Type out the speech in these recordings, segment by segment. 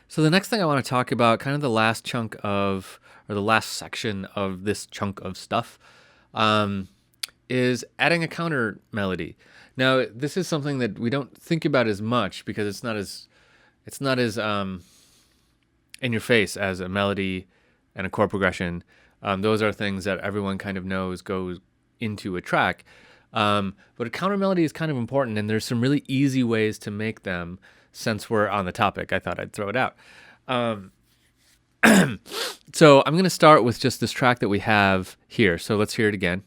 So the next thing I want to talk about, kind of the last chunk of, or the last section of this chunk of stuff, is adding a counter melody. Now, this is something that we don't think about as much because it's not as in your face as a melody and a chord progression. Those are things that everyone kind of knows goes into a track. But a counter melody is kind of important, and there's some really easy ways to make them. Since we're on the topic, I thought I'd throw it out. So I'm going to start with just this track that we have here. So let's hear it again.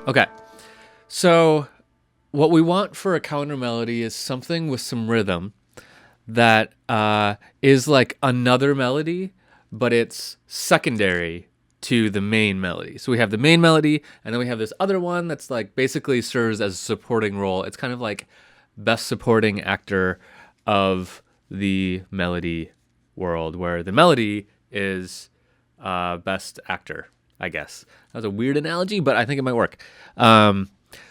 Okay, so what we want for a counter melody is something with some rhythm that is like another melody, but it's secondary to the main melody. So we have the main melody, and then we have this other one that's like basically serves as a supporting role. It's kind of like best supporting actor of the melody world, where the melody is best actor, I guess. That was a weird analogy, but I think it might work.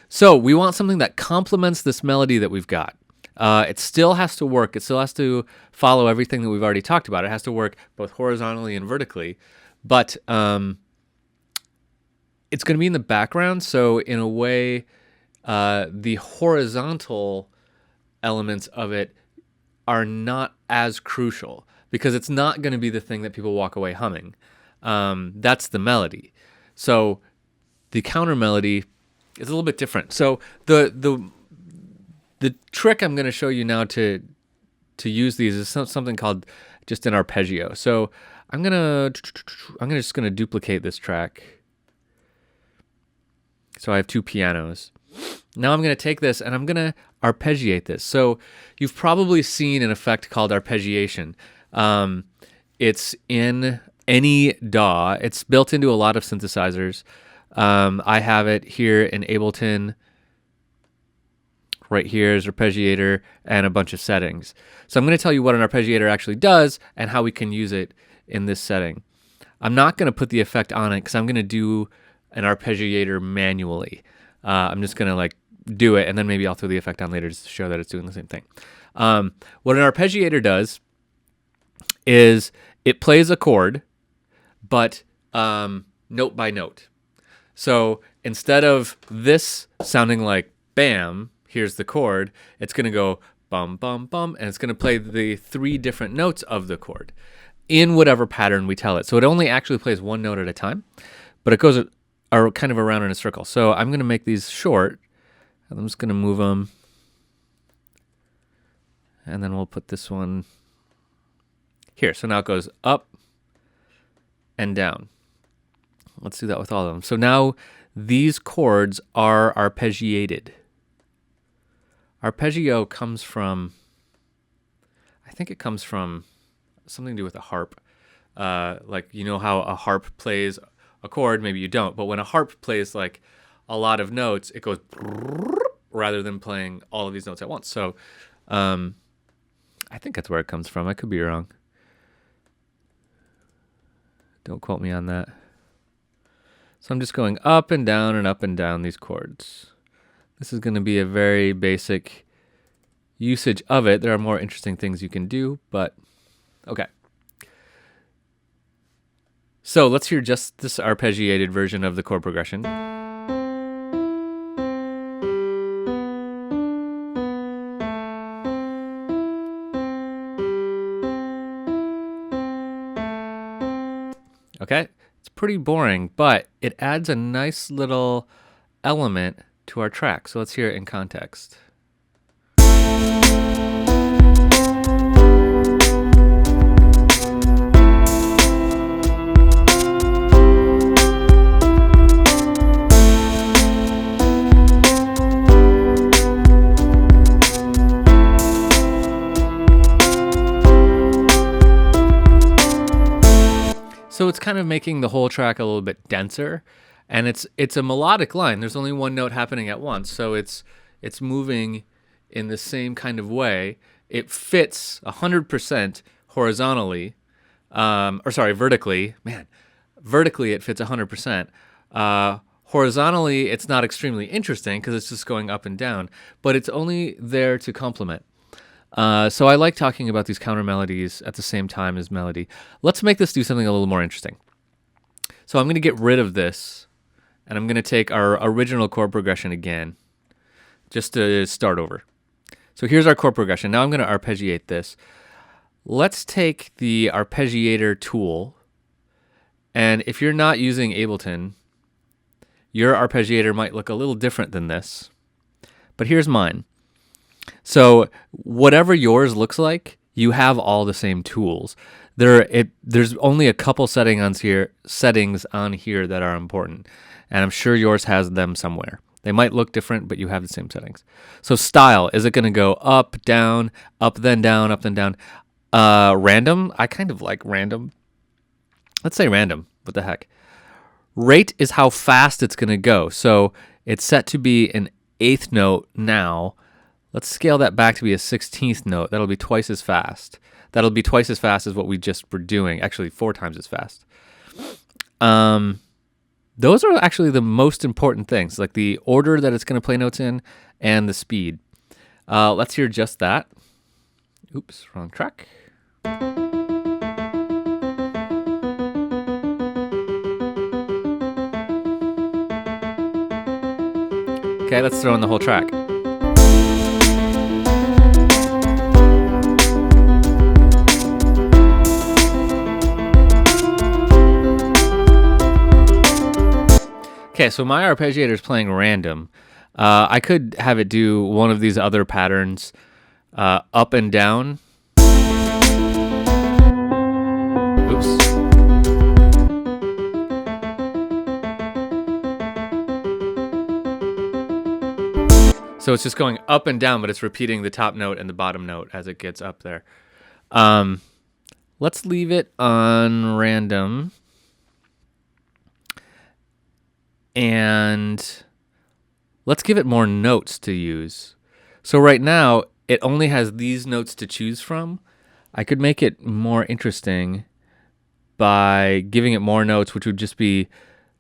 So we want something that complements this melody that we've got. It still has to work. It still has to follow everything that we've already talked about. It has to work both horizontally and vertically, but it's going to be in the background. So in a way, the horizontal elements of it are not as crucial because it's not going to be the thing that people walk away humming. That's the melody. So the counter melody is a little bit different. So the trick I'm going to show you now to use these is something called just an arpeggio. So I'm just gonna duplicate this track. So I have two pianos. Now I'm going to take this and I'm going to arpeggiate this. So you've probably seen an effect called arpeggiation. It's in any DAW. It's built into a lot of synthesizers. I have it here in Ableton. Right here is arpeggiator and a bunch of settings. So I'm going to tell you what an arpeggiator actually does and how we can use it in this setting. I'm not going to put the effect on it because I'm going to do an arpeggiator manually. I'm just going to like do it, and then maybe I'll throw the effect on later just to show that it's doing the same thing. What an arpeggiator does is it plays a chord, but note by note. So instead of this sounding like bam, here's the chord, it's going to go bum, bum, bum, and it's going to play the three different notes of the chord in whatever pattern we tell it. So it only actually plays one note at a time, but it goes kind of around in a circle. So I'm going to make these short, and I'm just going to move them, and then we'll put this one here. So now it goes up and down. Let's do that with all of them. So now these chords are arpeggiated. Arpeggio comes from, I think it comes from something to do with a harp. Like, you know how a harp plays a chord, maybe you don't, but when a harp plays like a lot of notes, it goes rather than playing all of these notes at once. So I think that's where it comes from. I could be wrong. Don't quote me on that. So I'm just going up and down these chords. This is going to be a very basic usage of it. There are more interesting things you can do, but okay. So let's hear just this arpeggiated version of the chord progression. Okay, it's pretty boring, but it adds a nice little element to our track. So let's hear it in context. So it's kind of making the whole track a little bit denser, and it's a melodic line. There's only one note happening at once, so it's it's moving in the same kind of way. It fits 100% horizontally, vertically. Man, vertically it fits 100%. Horizontally, it's not extremely interesting because it's just going up and down, but it's only there to complement. So I like talking about these counter melodies at the same time as melody. Let's make this do something a little more interesting. So I'm going to get rid of this, and I'm going to take our original chord progression again, just to start over. So here's our chord progression. Now I'm going to arpeggiate this. Let's take the arpeggiator tool, and if you're not using Ableton, your arpeggiator might look a little different than this, but here's mine. So whatever yours looks like, you have all the same tools. There's only a couple settings on here that are important, and I'm sure yours has them somewhere. They might look different, but you have the same settings. So style, is it going to go up, down, up, then down, up, then down? Random, I kind of like random. Let's say random, what the heck. Rate is how fast it's going to go. So it's set to be an 8th note now. Let's scale that back to be a 16th note. That'll be twice as fast. That'll be twice as fast as what we just were doing. Actually, 4 times as fast. Those are actually the most important things, like the order that it's going to play notes in and the speed. Let's hear just that. Oops, wrong track. Okay, let's throw in the whole track. Okay, so my arpeggiator is playing random. I could have it do one of these other patterns, up and down. Oops. So it's just going up and down, but it's repeating the top note and the bottom note as it gets up there. Let's leave it on random. And let's give it more notes to use. So right now, it only has these notes to choose from. I could make it more interesting by giving it more notes, which would just be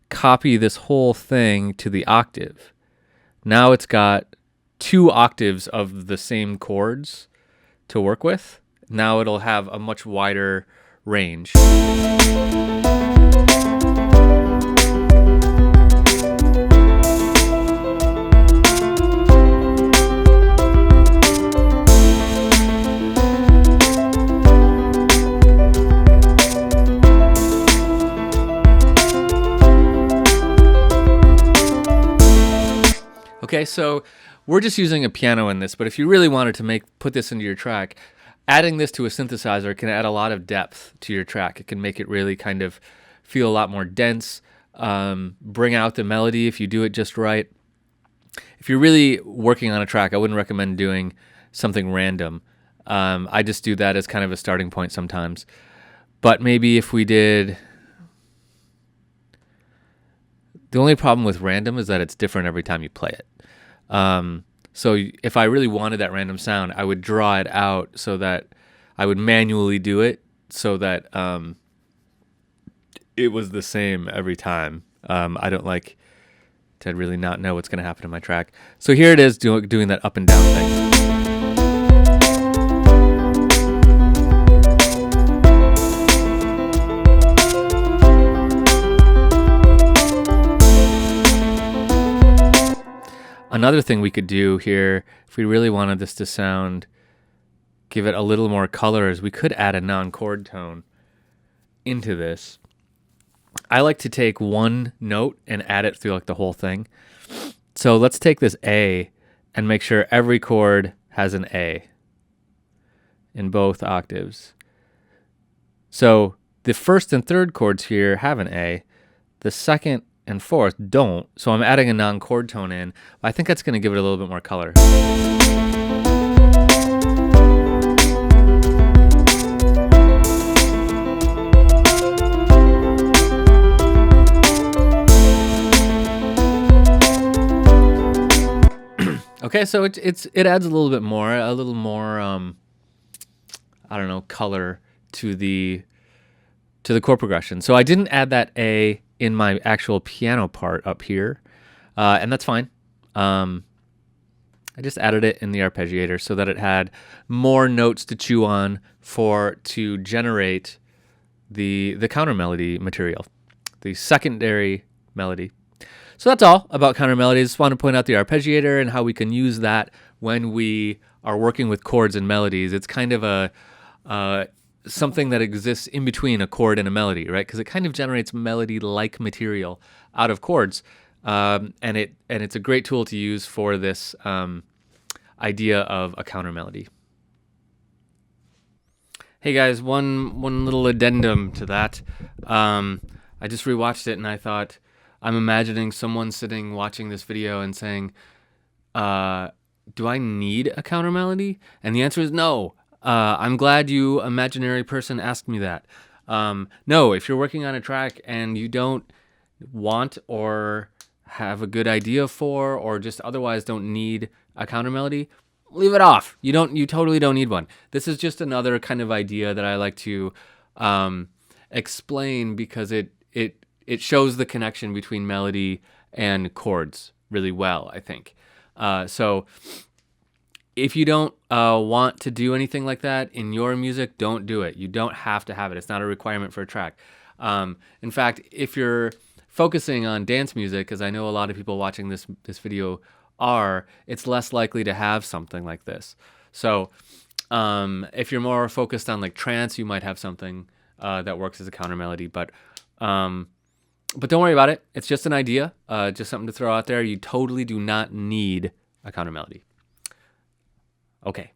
copy this whole thing to the octave. Now it's got 2 octaves of the same chords to work with. Now it'll have a much wider range. Okay, so we're just using a piano in this, but if you really wanted to put this into your track, adding this to a synthesizer can add a lot of depth to your track. It can make it really kind of feel a lot more dense, bring out the melody if you do it just right. If you're really working on a track, I wouldn't recommend doing something random. I just do that as kind of a starting point sometimes. But maybe if we did... The only problem with random is that it's different every time you play it. So if I really wanted that random sound, I would draw it out so that I would manually do it so that it was the same every time. I don't like to really not know what's going to happen to my track. So here it is doing that up and down thing. Another thing we could do here, if we really wanted this to give it a little more color, is we could add a non-chord tone into this. I like to take one note and add it through like the whole thing. So let's take this A and make sure every chord has an A in both octaves. So the first and third chords here have an A. The second and fourth don't, so I'm adding a non-chord tone in. I think that's going to give it a little bit more color. Okay, so it adds a little bit more, a little more I don't know, color to the chord progression. So I didn't add that A in my actual piano part up here, and that's fine. I just added it in the arpeggiator so that it had more notes to chew on to generate the counter melody material, the secondary melody. So that's all about counter melodies. Just want to point out the arpeggiator and how we can use that when we are working with chords and melodies. It's kind of a something that exists in between a chord and a melody, right? Because it kind of generates melody-like material out of chords, and it's a great tool to use for this idea of a counter melody. Hey guys, one little addendum to that. I just rewatched it and I thought, I'm imagining someone sitting watching this video and saying, do I need a counter melody? And the answer is no. I'm glad you, imaginary person, asked me that. No, if you're working on a track and you don't want or have a good idea for, or just otherwise don't need a counter melody, leave it off. You totally don't need one. This is just another kind of idea that I like to explain because it shows the connection between melody and chords really well, I think. So if you don't want to do anything like that in your music, don't do it. You don't have to have it. It's not a requirement for a track. In fact, if you're focusing on dance music, because I know a lot of people watching this video are, it's less likely to have something like this. So if you're more focused on like trance, you might have something that works as a counter melody. But don't worry about it. It's just an idea, just something to throw out there. You totally do not need a counter melody. Okay.